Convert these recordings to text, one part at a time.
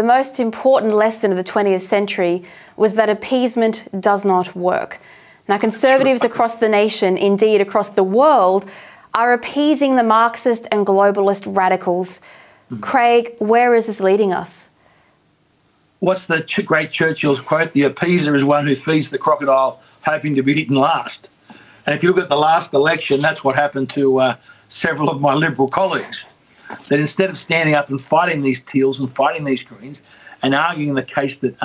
the most important lesson of the 20th century was that appeasement does not work. Now, Conservatives across the nation, indeed across the world, are appeasing the Marxist and globalist radicals. Craig, where is this leading us? What's the great Churchill's quote? The appeaser is one who feeds the crocodile hoping to be eaten last. And if you look at the last election, that's what happened to several of my Liberal colleagues. That instead of standing up and fighting these Teals and fighting these Greens and arguing the case that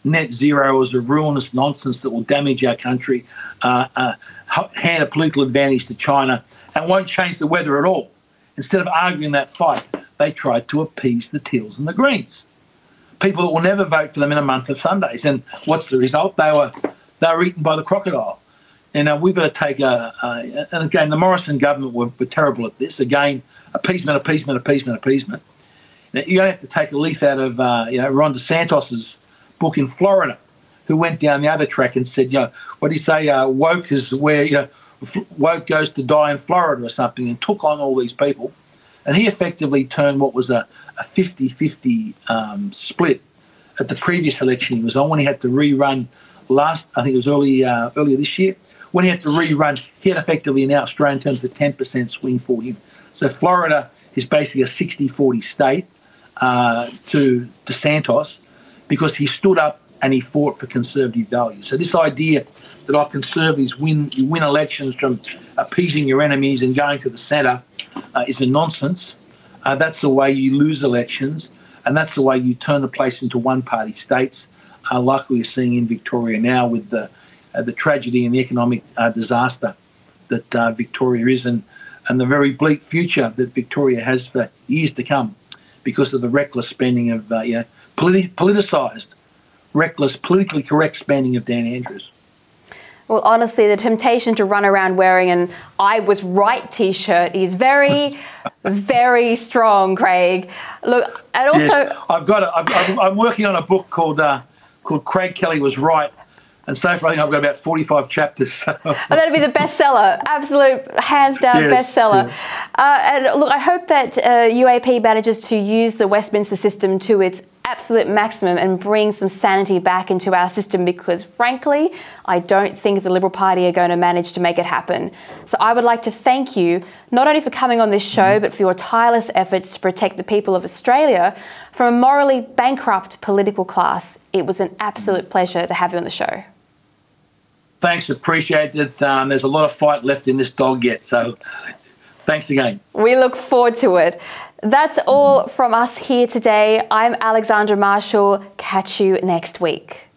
net zero is a ruinous nonsense that will damage our country, hand a political advantage to China and won't change the weather at all, instead of arguing that fight, they tried to appease the Teals and the Greens. People that will never vote for them in a month of Sundays. And what's the result? They were eaten by the crocodile. And we've got to take and again, the Morrison government were terrible at this. Again, appeasement. Now, you're going to have to take a leaf out of Ron DeSantos's book in Florida, who went down the other track and said, what do you say? Woke is where woke goes to die in Florida or something, and took on all these people. And he effectively turned what was a 50-50 split at the previous election he was on, when he had to rerun I think it was earlier this year. When he had to rerun, he had effectively, in Australian terms, the 10% swing for him. So Florida is basically a 60-40 state to DeSantos, because he stood up and he fought for conservative values. So this idea that our Conservatives you win elections from appeasing your enemies and going to the centre is a nonsense. That's the way you lose elections, and that's the way you turn the place into one-party states, like we're seeing in Victoria now with the tragedy and the economic disaster that Victoria is, and the very bleak future that Victoria has for years to come because of the reckless spending of, politicised, reckless, politically correct spending of Dan Andrews. Well, honestly, the temptation to run around wearing an "I was right" T-shirt is very, very strong, Craig. Look, and also, yes, I'm working on a book called Craig Kelly Was Right. And so far, I think I've got about 45 chapters. Oh, that'd be the bestseller, absolute hands-down bestseller. And look, I hope that UAP manages to use the Westminster system to its absolute maximum and bring some sanity back into our system, because frankly, I don't think the Liberal Party are going to manage to make it happen. So I would like to thank you, not only for coming on this show, but for your tireless efforts to protect the people of Australia from a morally bankrupt political class. It was an absolute pleasure to have you on the show. Thanks, appreciate it. There's a lot of fight left in this dog yet, so thanks again. We look forward to it. That's all from us here today. I'm Alexandra Marshall. Catch you next week.